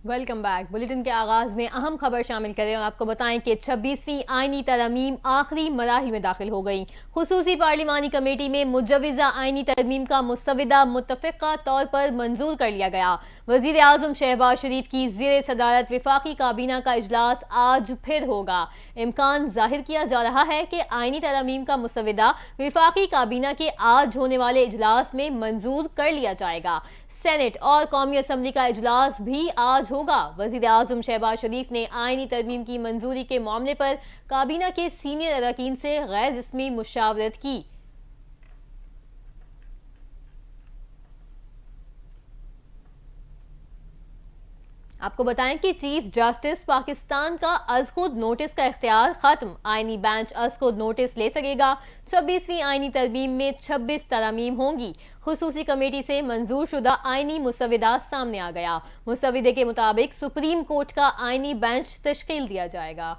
Welcome back. Bulletin کے آغاز میں اہم خبر شامل کریں اور آپ کو بتائیں کہ 26ویں آئینی ترامیم آخری مراحل میں داخل ہو گئیں۔ خصوصی پارلیمانی کمیٹی میں مجوزہ آئینی ترمیم کا مسودہ متفقہ طور پر منظور کر لیا گیا۔ وزیر اعظم شہباز شریف کی زیر صدارت وفاقی کابینہ کا اجلاس آج پھر ہوگا۔ امکان ظاہر کیا جا رہا ہے کہ آئینی ترامیم کا مسودہ وفاقی کابینہ کے آج ہونے والے اجلاس میں منظور کر لیا جائے گا۔ سینٹ اور قومی اسمبلی کا اجلاس بھی آج ہوگا۔ وزیر اعظم شہباز شریف نے آئینی ترمیم کی منظوری کے معاملے پر کابینہ کے سینئر اراکین سے غیر رسمی مشاورت کی۔ آپ کو بتائیں کہ چیف جسٹس پاکستان کا از خود نوٹس کا اختیار ختم۔ آئینی بینچ از خود نوٹس لے سکے گا۔ 26ویں آئینی ترمیم میں 26 ترامیم ہوں گی۔ خصوصی کمیٹی سے منظور شدہ آئینی مسودہ سامنے آ گیا۔ مسودے کے مطابق سپریم کورٹ کا آئینی بینچ تشکیل دیا جائے گا۔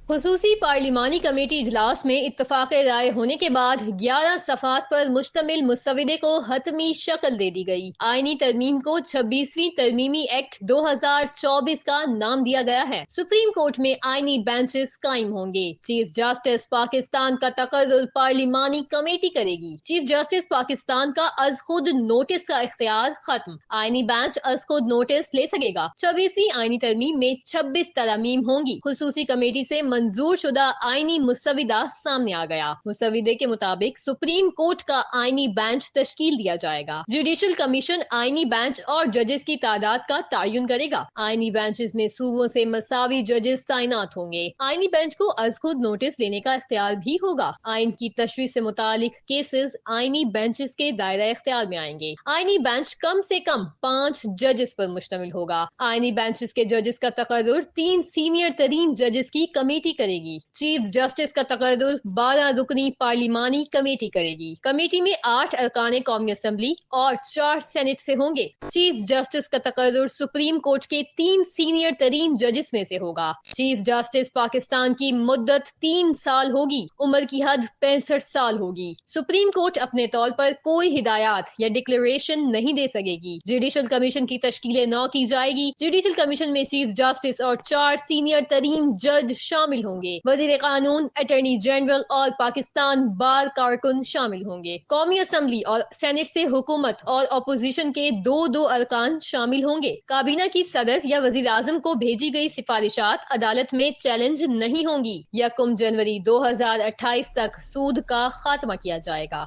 خصوصی پارلیمانی کمیٹی اجلاس میں اتفاق رائے ہونے کے بعد 11 صفحات پر مشتمل مسودے کو حتمی شکل دے دی گئی۔ آئینی ترمیم کو 26ویں ترمیمی ایکٹ 2024 کا نام دیا گیا ہے۔ سپریم کورٹ میں آئینی بینچز قائم ہوں گے۔ چیف جسٹس پاکستان کا تقرر پارلیمانی کمیٹی کرے گی۔ چیف جسٹس پاکستان کا از خود نوٹس کا اختیار ختم۔ آئینی بینچ از خود نوٹس لے سکے گا۔ 26ویں آئینی ترمیم میں 26 ترامیم ہوں گی۔ خصوصی کمیٹی سے منظور شدہ آئینی مسودہ سامنے آ گیا۔ مسودے کے مطابق سپریم کورٹ کا آئینی بینچ تشکیل دیا جائے گا۔ جوڈیشل کمیشن آئینی بینچ اور ججز کی تعداد کا تعین کرے گا۔ آئینی بینچز میں صوبوں سے مساوی ججز تعینات ہوں گے۔ آئینی بینچ کو از خود نوٹس لینے کا اختیار بھی ہوگا۔ آئین کی تشریح سے متعلق کیسز آئینی بینچز کے دائرہ اختیار میں آئیں گے۔ آئینی بینچ کم سے کم 5 ججز پر مشتمل ہوگا۔ آئینی بینچز کے ججز کا تقرر 3 سینئر ترین ججز کی کمیٹی کرے گی۔ چیف جسٹس کا تقرر 12 رکنی پارلیمانی کمیٹی کرے گی۔ کمیٹی میں 8 ارکان قومی اسمبلی اور 4 سینٹ سے ہوں گے۔ چیف جسٹس کا تقرر سپریم کورٹ کے 3 سینئر ترین ججز میں سے ہوگا۔ چیف جسٹس پاکستان کی مدت 3 سال ہوگی۔ عمر کی حد 65 سال ہوگی۔ سپریم کورٹ اپنے طور پر کوئی ہدایات یا ڈکلیریشن نہیں دے سکے گی۔ جوڈیشل کمیشن کی تشکیل نو کی جائے گی۔ جوڈیشل کمیشن میں چیف جسٹس اور 4 سینئر ترین جج شامل ہوں گے۔ وزیر قانون، اٹارنی جنرل اور پاکستان بار کارکن شامل ہوں گے۔ قومی اسمبلی اور سینٹ سے حکومت اور اپوزیشن کے 2 ارکان شامل ہوں گے۔ کابینہ کی صدر یا وزیر اعظم کو بھیجی گئی سفارشات عدالت میں چیلنج نہیں ہوں گی۔ 1 جنوری 2028 تک سود کا خاتمہ کیا جائے گا۔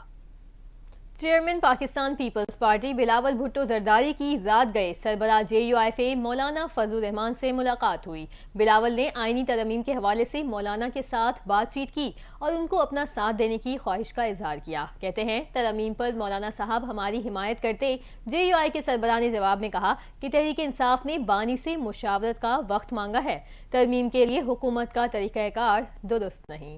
Chairman Pakistan Peoples party Bilawal Bhutto Zardari کی رات گئے سربراہ JUIF مولانا فضل الرحمان سے ملاقات ہوئی۔ بلاول نے آئینی ترامیم کے حوالے سے مولانا کے ساتھ بات چیت کی اور ان کو اپنا ساتھ دینے کی خواہش کا اظہار کیا۔ کہتے ہیں ترامیم پر مولانا صاحب ہماری حمایت کرتے۔ JUI کے سربراہ نے جواب میں کہا کہ تحریک انصاف نے بانی سے مشاورت کا وقت مانگا ہے۔ ترمیم کے لیے حکومت کا طریقہ کار درست نہیں۔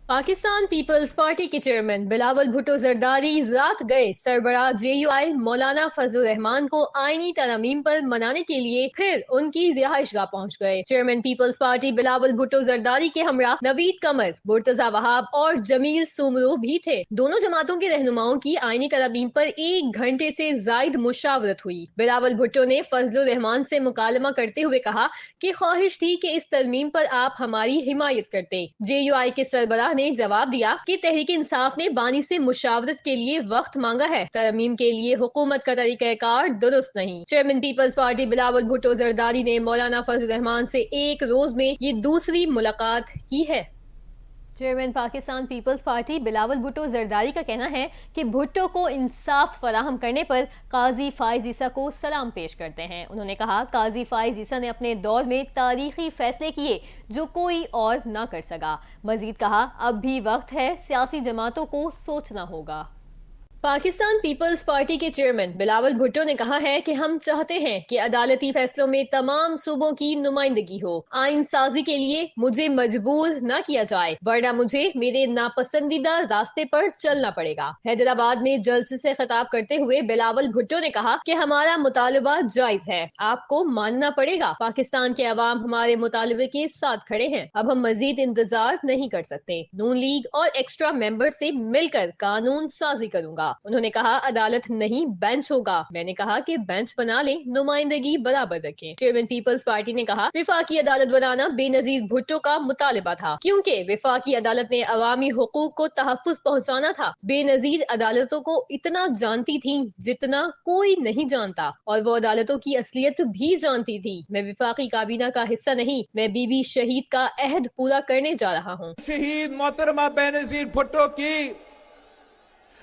پاکستان پیپلز پارٹی کے چیئرمین بلاول بھٹو زرداری رات گئے سربراہ JUI مولانا فضل الرحمان کو آئینی ترامیم پر منانے کے لیے پھر ان کی رہائش گاہ پہنچ گئے۔ چیئرمین پیپلز پارٹی بلاول بھٹو زرداری کے ہمراہ نوید قمر، مرتضی وہاب اور جمیل سومرو بھی تھے۔ دونوں جماعتوں کے رہنماؤں کی آئینی ترامیم پر 1 گھنٹے سے زائد مشاورت ہوئی۔ بلاول بھٹو نے فضل الرحمان سے مکالمہ کرتے ہوئے کہا کہ خواہش تھی کہ اس ترمیم پر آپ ہماری حمایت کرتے۔ JUI کے سربراہ نے جواب دیا کہ تحریک انصاف نے بانی سے مشاورت کے لیے وقت مانگا ہے۔ ترمیم کے لیے حکومت کا طریقہ کار درست نہیں۔ چیئرمین پیپلز پارٹی بلاول بھٹو زرداری نے مولانا فضل الرحمان سے 1 روز میں یہ دوسری ملاقات کی ہے۔ Chairman Pakistan Peoples party Bilawal Bhutto Zardari کا کہنا ہے کہ بھٹو کو انصاف فراہم کرنے پر قاضی فائز عیسیٰ کو سلام پیش کرتے ہیں۔ انہوں نے کہا قاضی فائز عیسیٰ نے اپنے دور میں تاریخی فیصلے کیے جو کوئی اور نہ کر سکا۔ مزید کہا اب بھی وقت ہے، سیاسی جماعتوں کو سوچنا ہوگا۔ پاکستان پیپلز پارٹی کے چیئرمین بلاول بھٹو نے کہا ہے کہ ہم چاہتے ہیں کہ عدالتی فیصلوں میں تمام صوبوں کی نمائندگی ہو۔ آئین سازی کے لیے مجھے مجبور نہ کیا جائے ورنہ مجھے میرے ناپسندیدہ راستے پر چلنا پڑے گا۔ حیدرآباد میں جلسے سے خطاب کرتے ہوئے بلاول بھٹو نے کہا کہ ہمارا مطالبہ جائز ہے، آپ کو ماننا پڑے گا۔ پاکستان کے عوام ہمارے مطالبے کے ساتھ کھڑے ہیں، اب ہم مزید انتظار نہیں کر سکتے۔ نون لیگ اور ایکسٹرا ممبر سے مل کر قانون سازی کروں گا۔ انہوں نے کہا عدالت نہیں بینچ ہوگا. میں نے کہا کہ بینچ بنا لیں, نمائندگی برابر رکھیں. چیئرمین پیپلز پارٹی نے کہا وفاقی عدالت بنانا بے نظیر بھٹو کا مطالبہ تھا کیونکہ وفاقی عدالت نے عوامی حقوق کو تحفظ پہنچانا تھا. بے نظیر عدالتوں کو اتنا جانتی تھی جتنا کوئی نہیں جانتا, اور وہ عدالتوں کی اصلیت بھی جانتی تھی. میں وفاقی کابینہ کا حصہ نہیں, میں بی بی شہید کا عہد پورا کرنے جا رہا ہوں. شہید محترمہ بے نظیر بھٹو کی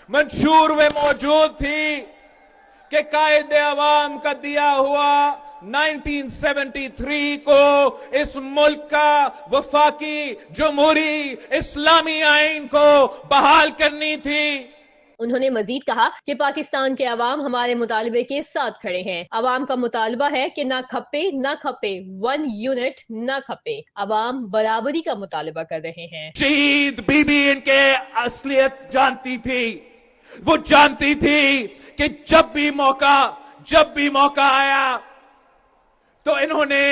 منشور میں موجود تھی کہ قائد عوام کا دیا ہوا 1973 کو اس ملک کا وفاقی جمہوری اسلامی آئین کو بحال کرنی تھی. انہوں نے مزید کہا کہ پاکستان کے عوام ہمارے مطالبے کے ساتھ کھڑے ہیں. عوام کا مطالبہ ہے کہ نہ کھپے نہ کھپے, 1 یونٹ نہ کھپے. عوام برابری کا مطالبہ کر رہے ہیں. شہید بی بی ان کے اصلیت جانتی تھی. وہ جانتی تھی کہ جب بھی موقع آیا تو انہوں نے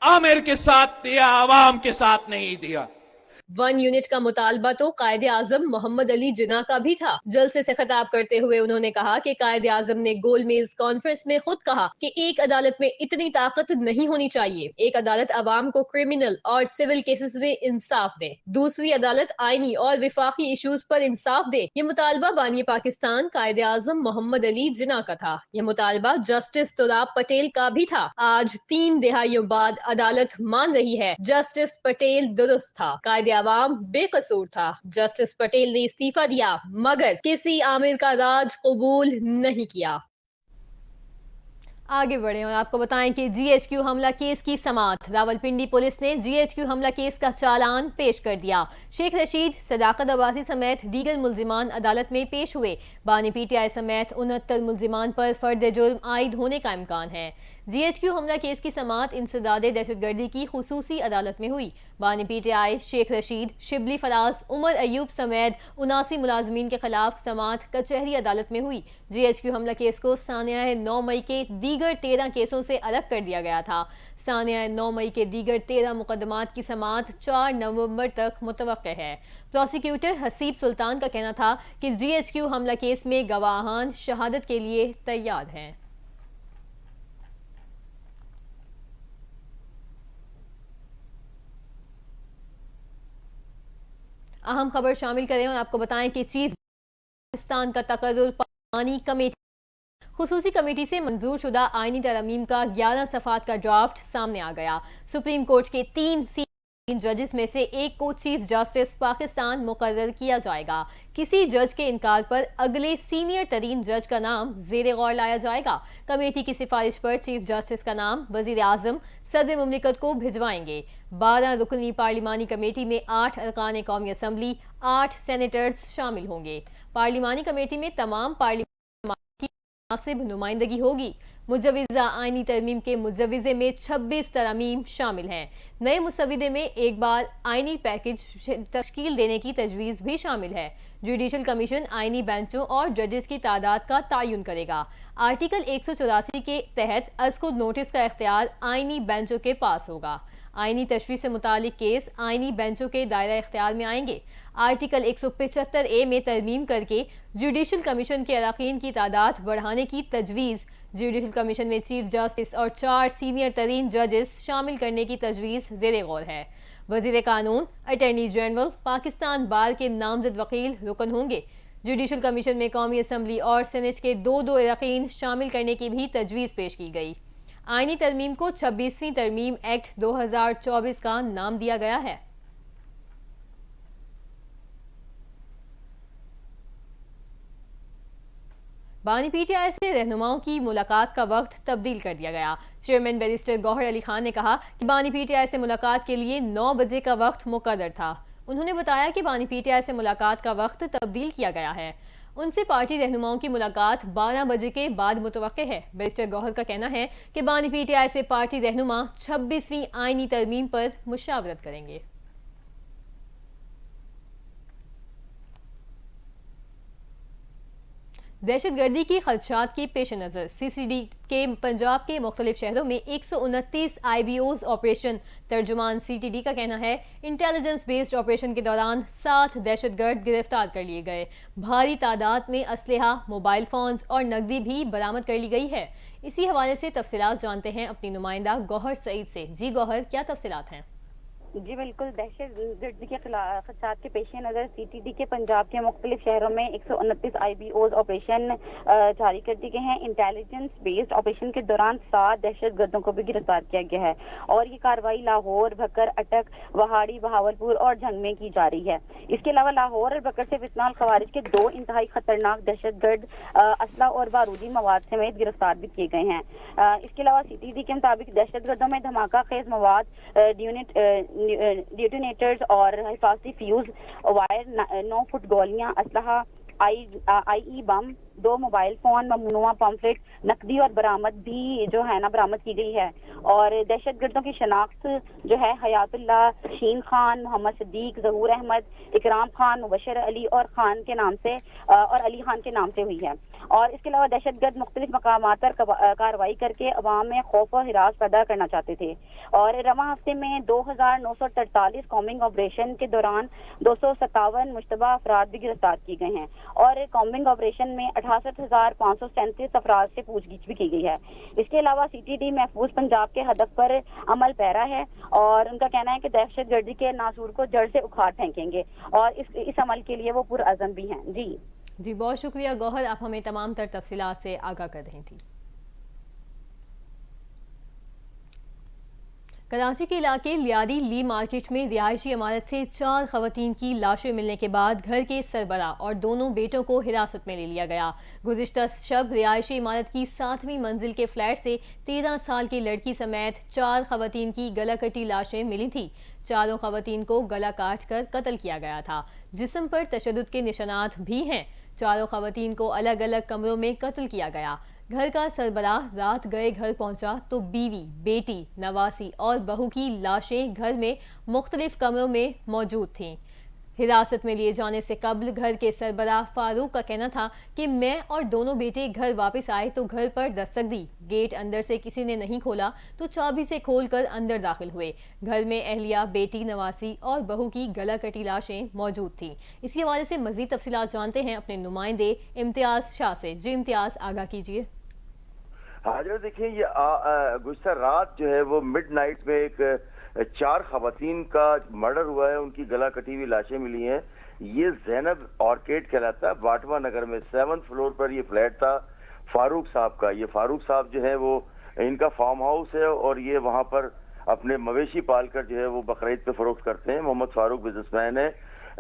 عامر کے ساتھ دیا, عوام کے ساتھ نہیں دیا. 1 یونٹ کا مطالبہ تو قائد اعظم محمد علی جناح کا بھی تھا. جلسے سے خطاب کرتے ہوئے انہوں نے کہا کہ قائد اعظم نے گول میز کانفرنس میں خود کہا کہ ایک عدالت میں اتنی طاقت نہیں ہونی چاہیے. ایک عدالت عوام کو کرمنل اور سول کیسز میں انصاف دے, دوسری عدالت آئینی اور وفاقی ایشوز پر انصاف دے. یہ مطالبہ بانی پاکستان قائد اعظم محمد علی جناح کا تھا. یہ مطالبہ جسٹس تراب پٹیل کا بھی تھا. آج 3 دہائیوں بعد عدالت مان رہی ہے جسٹس پٹیل درست تھا, قائد عوام بے قصور تھا. جسٹس پٹیل نے استعفیٰ دیا مگر کسی عامر کا راج قبول نہیں کیا. آگے بڑھیں اور آپ کو بتائیں کہ جی ایچ کیو حملہ کیس کی سماعت. راولپنڈی پولیس نے جی ایچ کیو حملہ کیس کا چالان پیش کر دیا. شیخ رشید, صداقت عباسی سمیت دیگر ملزمان عدالت میں پیش ہوئے. بانی پی ٹی آئی سمیت 69 ملزمان پر فرد جرم عائد ہونے کا امکان ہے. جی ایچ کیو حملہ کیس کی سماعت انسداد دہشت گردی کی خصوصی عدالت میں ہوئی. بانی P T I, Sheikh Rashid, Shibli Faraz, Omar Ayub سمیت 79 ملازمین کے خلاف سماعت کچہری عدالت میں ہوئی. جی ایچ کیو حملہ کیس کو سانحہ 9 مئی کے دیگر 13 کیسوں سے الگ کر دیا گیا تھا. سانحہ 9 مئی کے دیگر 13 مقدمات کی سماعت 4 نومبر تک متوقع ہے. پروسیکیوٹر حسیب سلطان کا کہنا تھا کہ جی ایچ کیو حملہ کیس میں گواہان شہادت کے لیے تیار ہیں. اہم خبر شامل کریں اور آپ کو بتائیں کہ چیف پاکستان کا تقرر پانی کمیٹی. خصوصی کمیٹی سے منظور شدہ آئینی ترامیم کا 11 صفحات کا ڈرافٹ سامنے آ گیا. سپریم کورٹ کے 3 ججز میں سے ایک کو چیف جسٹس پاکستان مقرر کیا جائے گا. کسی جج کے انکار پر اگلے سینئر ترین جج کا نام زیر غور لایا جائے گا. کمیٹی کی سفارش پر چیف جسٹس کا نام وزیر اعظم صدر مملکت کو بھجوائیں گے. 12 رکنی پارلیمانی کمیٹی میں 8 ارکان قومی اسمبلی, 8 سینیٹرز شامل ہوں گے. پارلیمانی کمیٹی میں تمام پارلیمانی کی مناسب نمائندگی ہوگی. مجوزہ آئینی ترمیم کے مجوزے میں 26 ترامیم شامل ہیں. نئے مسودے میں ایک بار آئینی پیکج تشکیل دینے کی تجویز بھی شامل ہے. جوڈیشل کمیشن آئینی بینچوں اور ججز کی تعداد کا تعین کرے گا. آرٹیکل 184 کے تحت از خود نوٹس کا اختیار آئینی بینچوں کے پاس ہوگا. آئینی تشریح سے متعلق کیس آئینی بینچوں کے دائرہ اختیار میں آئیں گے. آرٹیکل 175A میں ترمیم کر کے جوڈیشل کمیشن کے اراکین کی تعداد بڑھانے کی تجویز. جوڈیشل کمیشن میں چیف جسٹس اور 4 سینئر ترین ججز شامل کرنے کی تجویز زیر غور ہے. وزیر قانون, اٹارنی جنرل, پاکستان بار کے نامزد وکیل رکن ہوں گے. جوڈیشل کمیشن میں قومی اسمبلی اور سینیٹ کے 2 اراکین شامل کرنے کی بھی تجویز پیش کی گئی. آئینی ترمیم کو 26ویں ترمیم ایکٹ 2024 کا نام دیا گیا ہے. بانی پی ٹی آئی سے رہنماؤں کی ملاقات کا وقت تبدیل کر دیا گیا. چیئرمین بیرسٹر گوہر علی خان نے کہا کہ بانی پی ٹی آئی سے ملاقات کے لیے 9 بجے کا وقت مقرر تھا. انہوں نے بتایا کہ بانی پی ٹی آئی سے ملاقات کا وقت تبدیل کیا گیا ہے. ان سے پارٹی رہنماؤں کی ملاقات 12 بجے کے بعد متوقع ہے. بیرسٹر گوہر کا کہنا ہے کہ بانی پی ٹی آئی سے پارٹی رہنما 26ویں آئینی ترمیم پر مشاورت کریں گے. دہشت گردی کی خدشات کے پیش نظر سی سی ڈی کے پنجاب کے مختلف شہروں میں 129 آئی بی اوز آپریشن. ترجمان سی ٹی ڈی کا کہنا ہے انٹیلیجنس بیسڈ آپریشن کے دوران 7 دہشت گرد گرفتار کر لیے گئے. بھاری تعداد میں اسلحہ، موبائل فونز اور نقدی بھی برآمد کر لی گئی ہے. اسی حوالے سے تفصیلات جانتے ہیں اپنی نمائندہ گوہر سعید سے. جی گوہر، کیا تفصیلات ہیں؟ جی بالکل، دہشت گردی کے خدشات کے پیش نظر سی ٹی ڈی کے پنجاب کے مختلف شہروں میں 129 آئی بی اوز آپریشن جاری کر دی گئے ہیں. انٹیلیجنس بیسڈ آپریشن کے دوران 7 دہشت گردوں کو بھی گرفتار کیا گیا ہے اور یہ کارروائی لاہور، بھکر، اٹک، وہاڑی، بہاولپور اور جھنگ میں کی جا رہی ہے. اس کے علاوہ لاہور اور بھکر سے فتنہ الخوارج کے 2 انتہائی خطرناک دہشت گرد اسلحہ اور بارودی مواد سمیت گرفتار بھی کیے گئے ہیں. اس کے علاوہ سی ٹی ڈی کے مطابق دہشت گردوں میں دھماکہ خیز مواد، ڈیٹونیٹرز اور حفاظتی فیوز، وائر، 9 فٹ گولیاں، اسلحہ، آئی ای بم، 2 موبائل فون، ممنوعہ پمفلٹ، نقدی اور برآمد بھی جو ہے نا برآمد کی گئی ہے. اور دہشت گردوں کی شناخت جو ہے حیات اللہ، شین خان، محمد صدیق، ظہور احمد، اکرام خان، مبشر علی اور خان کے نام سے اور علی خان کے نام سے ہوئی ہے. اور اس کے علاوہ دہشت گرد مختلف مقامات پر کارروائی کر کے عوام میں خوف و ہراس پیدا کرنا چاہتے تھے. اور رواں ہفتے میں 2943 کامبنگ آپریشن کے دوران 257 مشتبہ افراد بھی گرفتار کیے گئے ہیں اور کامبنگ آپریشن میں 68,537 افراد سے پوچھ گچھ بھی کی گئی ہے. اس کے علاوہ سی ٹی ڈی محفوظ پنجاب کے ہدف پر عمل پیرا ہے اور ان کا کہنا ہے کہ دہشت گردی کے ناسور کو جڑ سے اکھاڑ پھینکیں گے اور اس عمل کے لیے وہ پرعزم بھی ہیں. جی بہت شکریہ گوہر، آپ ہمیں تمام تر تفصیلات سے آگاہ کر رہی تھیں. کراچی کے علاقے لیاری لی مارکیٹ میں رہائشی عمارت سے 4 خواتین کی لاشیں ملنے کے بعد گھر کے سربراہ اور دونوں بیٹوں کو حراست میں لے لیا گیا. گزشتہ شب رہائشی عمارت کی 7ویں منزل کے فلیٹ سے 13 سال کی لڑکی سمیت 4 خواتین کی گلا کٹی لاشیں ملی تھیں. چاروں خواتین کو گلا کاٹ کر قتل کیا گیا تھا. جسم پر تشدد کے نشانات بھی ہیں. چاروں خواتین کو الگ الگ کمروں میں قتل کیا گیا. گھر کا سربراہ رات گئے گھر پہنچا تو بیوی، بیٹی، نواسی اور بہو کی لاشیں گھر میں مختلف کمروں میں موجود تھیں. حراست میں لیے جانے سے قبل گھر کے سربراہ فاروق کا کہنا تھا کہ میں اور دونوں بیٹے گھر واپس آئے تو گھر پر دستک دی. گیٹ اندر سے کسی نے نہیں کھولا تو چابی سے کھول کر اندر داخل ہوئے. گھر میں اہلیہ، بیٹی، نواسی اور بہو کی گلا کٹی لاشیں موجود تھیں. اسی حوالے سے مزید تفصیلات جانتے ہیں اپنے نمائندے امتیاز شاہ سے. جی امتیاز، آگاہ کیجیے. حاضر، دیکھیں یہ گزشتہ رات جو ہے وہ مڈ نائٹ میں ایک 4 خواتین کا مرڈر ہوا ہے. ان کی گلا کٹی ہوئی لاشیں ملی ہیں. یہ زینب آرکیڈ کہلاتا ہے، باٹوا نگر میں 7th فلور پر یہ فلیٹ تھا فاروق صاحب کا. یہ فاروق صاحب جو ہے وہ ان کا فارم ہاؤس ہے اور یہ وہاں پر اپنے مویشی پال کر جو ہے وہ بقرعید پہ فروخت کرتے ہیں. محمد فاروق بزنس مین ہے.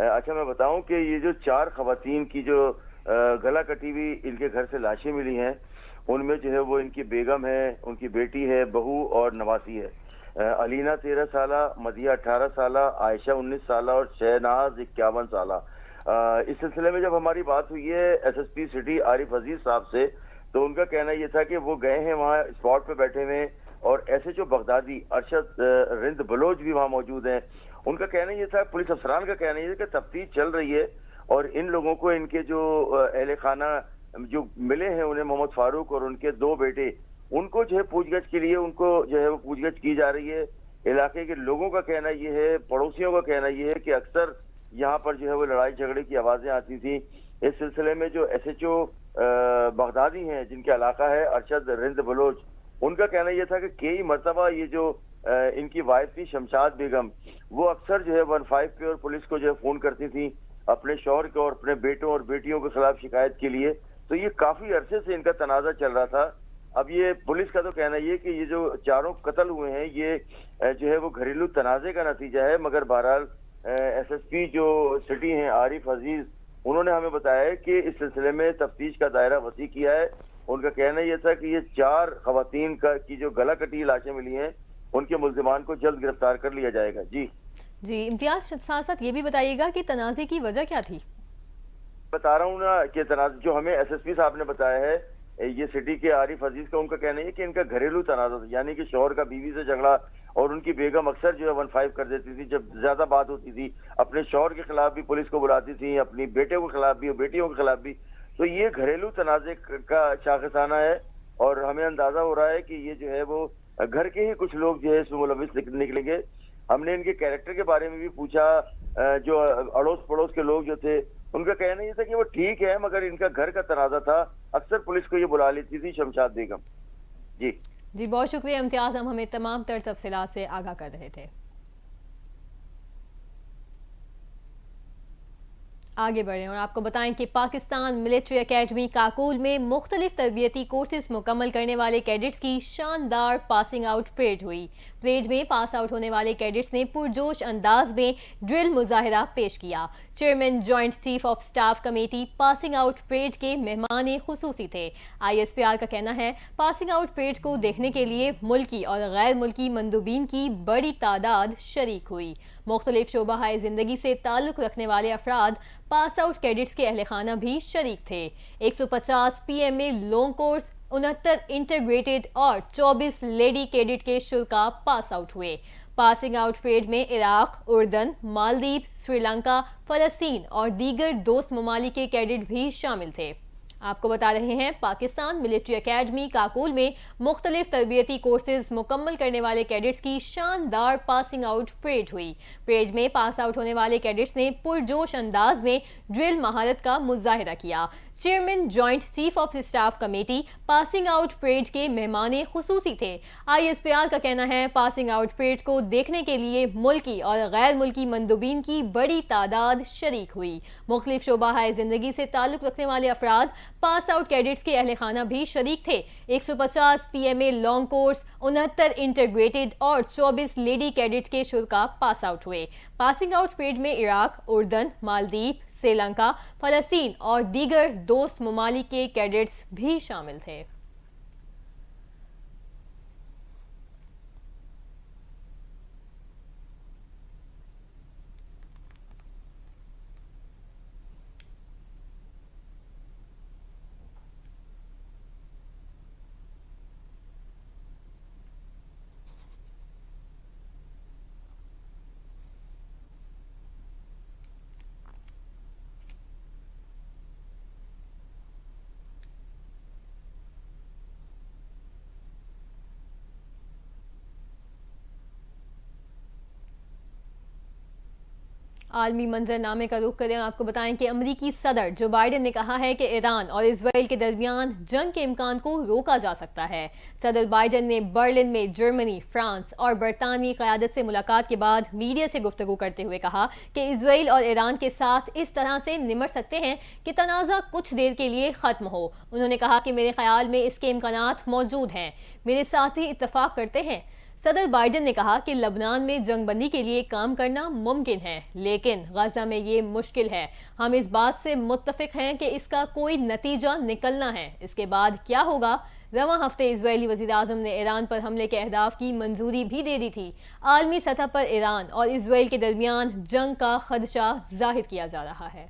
اچھا میں بتاؤں کہ یہ جو 4 خواتین کی جو گلا کٹی ہوئی ان کے گھر سے لاشیں ملی ہیں، ان میں جو ہے وہ ان کی بیگم ہے، ان کی بیٹی ہے، بہو اور نواسی ہے. علینا 13 سالہ، مدیہ 18 سالہ، عائشہ 19 سالہ اور شہناز 51 سالہ. اس سلسلے میں جب ہماری بات ہوئی ہے ایس ایس پی سٹی عارف عزیز صاحب سے تو ان کا کہنا یہ تھا کہ وہ گئے ہیں وہاں اسپاٹ پہ بیٹھے ہوئے ہیں اور S H O Baghdadi Arshad Rind Baloch بھی وہاں موجود ہیں. ان کا کہنا یہ تھا، پولیس افسران کا کہنا یہ تھا کہ تفتیش چل رہی ہے اور ان لوگوں کو ان کے جو اہل خانہ جو ملے ہیں انہیں محمد فاروق اور ان کے 2 بیٹے، ان کو جو ہے پوچھ گچھ کے لیے ان کو جو ہے وہ پوچھ گچھ کی جا رہی ہے. علاقے کے لوگوں کا کہنا یہ ہے، پڑوسیوں کا کہنا یہ ہے کہ اکثر یہاں پر جو ہے وہ لڑائی جھگڑے کی آوازیں آتی تھیں. اس سلسلے میں جو ایس ایچ او بغدادی ہیں جن کا علاقہ ہے ارشد رند بلوچ، ان کا کہنا یہ تھا کہ کئی مرتبہ یہ جو ان کی وائف تھی شمشاد بیگم، وہ اکثر جو ہے 15 پہ اور پولیس کو جو ہے فون کرتی تھیں اپنے شوہر کو اور اپنے بیٹوں اور بیٹیوں کے خلاف شکایت کے لیے. تو یہ کافی عرصے سے ان کا تنازع چل رہا تھا. اب یہ پولیس کا تو کہنا یہ کہ یہ جو 4 قتل ہوئے ہیں یہ جو ہے وہ گھریلو تنازع کا نتیجہ ہے. مگر بہرحال ایس ایس پی جو سٹی ہیں عارف عزیز، انہوں نے ہمیں بتایا ہے کہ اس سلسلے میں تفتیش کا دائرہ وسیع کیا ہے. ان کا کہنا یہ تھا کہ یہ 4 خواتین کی جو گلا کٹی لاشیں ملی ہیں ان کے ملزمان کو جلد گرفتار کر لیا جائے گا. جی امتیاز، ساتھ ساتھ یہ بھی بتائیے گا کہ تنازع کی وجہ کیا تھی؟ بتا رہا ہوں نا کہ تنازع جو ہمیں ایس ایس پی صاحب نے بتایا ہے، یہ سٹی کے عارف عزیز کا ان کا کہنا ہے کہ ان کا گھریلو تنازع، یعنی کہ شوہر کا بیوی سے جھگڑا اور ان کی بیگم اکثر جو ہے 15 کر دیتی تھی. جب زیادہ بات ہوتی تھی اپنے شوہر کے خلاف بھی پولیس کو بلاتی تھی، اپنی بیٹے کے خلاف بھی اور بیٹیوں کے خلاف بھی. تو یہ گھریلو تنازع کا شاخسانہ ہے، اور ہمیں اندازہ ہو رہا ہے کہ یہ جو ہے وہ گھر کے ہی کچھ لوگ جو ہے اس میں ملوث نکلیں گے. ہم نے ان کے کیریکٹر کے بارے میں بھی پوچھا، جو اڑوس پڑوس کے لوگ جو تھے ان کا کہنا یہ تھا کہ وہ ٹھیک ہے، مگر ان کا گھر کا تنازع تھا، اکثر پولیس کو یہ بلا لیتی تھی شمشاد بیگم. جی بہت شکریہ امتیاز، ہم ہمیں تمام تر تفصیلات سے آگاہ کر رہے تھے. آگے بڑھیں اور آپ کو بتائیں کہ پاکستان ملٹری اکیڈمی کاکول میں مختلف تربیتی کورسز مکمل کرنے والے کیڈٹس کی شاندار پاسنگ آؤٹ پریڈ ہوئی. پریڈ میں پاس آؤٹ ہونے والے کیڈٹس نے پرجوش انداز میں ڈرل مظاہرہ پیش کیا. Chairman joint chief of staff committee passing out parade کے مہمان خصوصی تھے. ISPR کا کہنا ہے پاسنگ آؤٹ پریڈ کو دیکھنے کے لیے ملکی اور غیر ملکی مندوبین کی بڑی تعداد شریک ہوئی. مختلف شعبہ زندگی سے تعلق رکھنے والے افراد، پاس آؤٹ کیڈٹس کے اہل خانہ بھی شریک تھے. 150 PMA لانگ کورس، 69 انٹیگریٹڈ اور 24 لیڈی کیڈٹ کے شرکاء پاس آؤٹ ہوئے. پاسنگ آؤٹ پریڈ میں عراق، اردن، مالدیپ، سری لنکا، فلسطین اور دیگر دوست ممالک کے کیڈٹ بھی شامل تھے. آپ کو بتا رہے ہیں پاکستان ملٹری اکیڈمی کاکول میں مختلف تربیتی کورسز مکمل کرنے والے کیڈٹس کی شاندار پاسنگ آؤٹ پریڈ ہوئی. پریڈ میں پاس آؤٹ ہونے والے کیڈٹس نے پرجوش انداز میں ڈرل مہارت کا مظاہرہ کیا. Chairman joint chief of staff committee passing out parade کے مہمان خصوصی تھے. ISPR کا کہنا ہے پاسنگ آؤٹ پریڈ کو دیکھنے کے لیے ملکی اور غیر ملکی مندوبین کی بڑی تعداد شریک ہوئی. مختلف شعبہ زندگی سے تعلق رکھنے والے افراد، پاس آؤٹ کیڈٹس کے اہل خانہ بھی شریک تھے. 150 PMA لانگ کورس، 69 انٹیگریٹڈ اور 24 لیڈی کیڈٹ کے شرکاء پاس آؤٹ ہوئے. پاسنگ آؤٹ پریڈ میں عراق، اردن، مالدیپ، سری لنکا، فلسطین اور دیگر دوست ممالک کے کیڈٹس بھی شامل تھے. عالمی منظر نامے کا رخ کریں. آپ کو بتائیں کہ امریکی صدر جو بائیڈن نے کہا ہے کہ ایران اور اسرائیل کے درمیان جنگ کے امکان کو روکا جا سکتا ہے. صدر بائیڈن نے برلن میں جرمنی، فرانس اور برطانوی قیادت سے ملاقات کے بعد میڈیا سے گفتگو کرتے ہوئے کہا کہ اسرائیل اور ایران کے ساتھ اس طرح سے نمٹ سکتے ہیں کہ تنازع کچھ دیر کے لیے ختم ہو. انہوں نے کہا کہ میرے خیال میں اس کے امکانات موجود ہیں، میرے ساتھی اتفاق کرتے ہیں. صدر بائیڈن نے کہا کہ لبنان میں جنگ بندی کے لیے کام کرنا ممکن ہے، لیکن غزہ میں یہ مشکل ہے. ہم اس بات سے متفق ہیں کہ اس کا کوئی نتیجہ نکلنا ہے. اس کے بعد کیا ہوگا؟ رواں ہفتے اسرائیلی وزیر اعظم نے ایران پر حملے کے اہداف کی منظوری بھی دے دی تھی. عالمی سطح پر ایران اور اسرائیل کے درمیان جنگ کا خدشہ ظاہر کیا جا رہا ہے.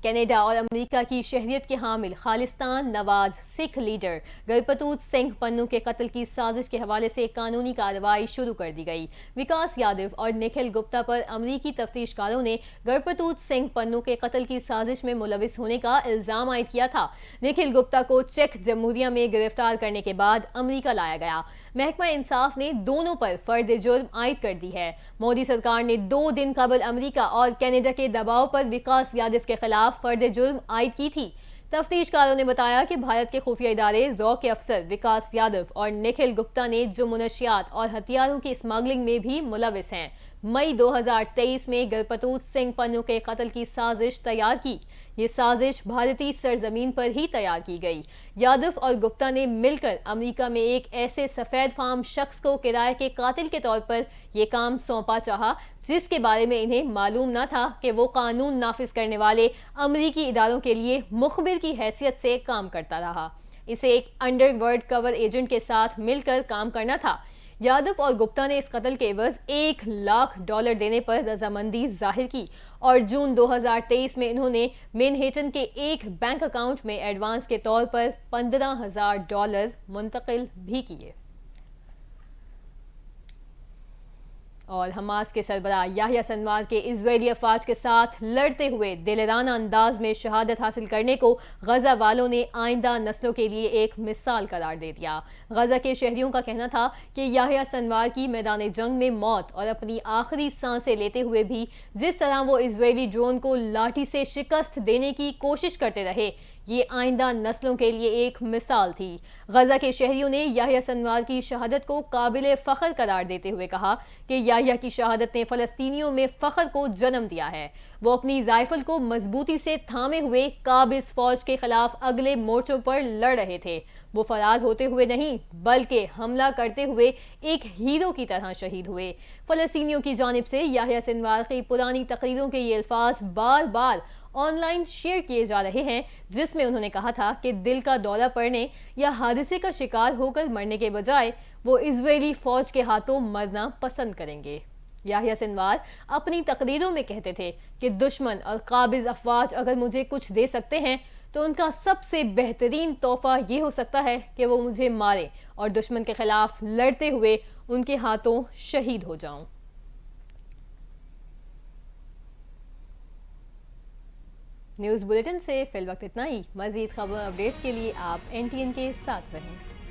کینیڈا اور امریکہ کی شہریت کے حامل خالصتان نواز سکھ لیڈر گرپتوت سنگھ پنو کے قتل کی سازش کے حوالے سے قانونی کارروائی شروع کر دی گئی. وکاس یادو اور نکھل گپتا پر امریکی تفتیش کاروں نے گرپتوت سنگھ پنو کے قتل کی سازش میں ملوث ہونے کا الزام عائد کیا تھا. نکھل گپتا کو چیک جمہوریہ میں گرفتار کرنے کے بعد امریکہ لایا گیا. محکمہ انصاف نے دونوں پر فرد جرم عائد کر دی ہے. مودی سرکار نے 2 دن قبل امریکہ اور کینیڈا کے دباؤ پر وکاس یادو کے خلاف فرد جرم عائد کی تھی. تفتیش کاروں نے بتایا کہ بھارت کے خفیہ ادارے رو کے افسر وکاس یادو اور نکھل گپتا نے جو منشیات اور ہتھیاروں کی اسمگلنگ میں بھی ملوث ہیں، مئی 2023 میں گرپتوت سنگھ پنو کے قتل کی سازش تیار کی. یہ سازش بھارتی سرزمین پر ہی تیار کی گئی. یادو اور گپتا نے مل کر امریکہ میں ایک ایسے سفید فام شخص کو کرائے کے قاتل کے طور پر یہ کام سونپا چاہا جس کے بارے میں انہیں معلوم نہ تھا کہ وہ قانون نافذ کرنے والے امریکی اداروں کے لیے مخبر کی حیثیت سے کام کرتا رہا. اسے ایک انڈر ورلڈ کور ایجنٹ کے ساتھ مل کر کام کرنا تھا. یادو اور گپتا نے اس قتل کے عوض $1,00,000 دینے پر رضامندی ظاہر کی اور جون 2023 میں انہوں نے مینہیٹن کے ایک بینک اکاؤنٹ میں ایڈوانس کے طور پر $15,000 منتقل بھی کیے. اور حماس کے سربراہ یحییٰ سنوار کے اسرائیلی افواج کے ساتھ لڑتے ہوئے دلرانہ انداز میں شہادت حاصل کرنے کو غزہ والوں نے آئندہ نسلوں کے لیے ایک مثال قرار دے دیا۔ غزہ کے شہریوں کا کہنا تھا کہ یحییٰ سنوار کی میدان جنگ میں موت اور اپنی آخری سانسیں لیتے ہوئے بھی جس طرح وہ اسرائیلی ڈرون کو لاٹھی سے شکست دینے کی کوشش کرتے رہے، یہ آئندہ نسلوں کے لیے ایک مثال تھی۔ غزہ کے شہریوں نے یحییٰ سنوار کی شہادت کو قابل فخر قرار دیتے ہوئے کہا کہ یحییٰ کی شہادت نے فلسطینیوں میں فخر کو جنم دیا ہے۔ وہ اپنی رائفل کو مضبوطی سے تھامے ہوئے قابض فوج کے خلاف اگلے مورچوں پر لڑ رہے تھے۔ وہ فرار ہوتے ہوئے نہیں بلکہ حملہ کرتے ہوئے ایک ہیرو کی طرح شہید ہوئے۔ فلسطینیوں کی جانب سے یحییٰ سنوار کی پرانی تقریروں کے یہ الفاظ بار بار آن لائن شیئر کیے جا رہے ہیں، جس میں انہوں نے کہا تھا کہ دل کا دورہ پڑنے یا حادثے کا شکار ہو کر مرنے کے بجائے وہ اسرائیلی فوج کے ہاتھوں مرنا پسند کریں گے۔ یحییٰ سنوار اپنی تقریروں میں کہتے تھے کہ دشمن اور قابض افواج اگر مجھے کچھ دے سکتے ہیں تو ان کا سب سے بہترین تحفہ یہ ہو سکتا ہے کہ وہ مجھے مارے اور دشمن کے خلاف لڑتے ہوئے ان کے ہاتھوں شہید ہو جاؤں۔ نیوز بلیٹن سے فی الوقت اتنا ہی۔ مزید خبر اپڈیٹس کے لیے آپ NTN کے ساتھ رہیں۔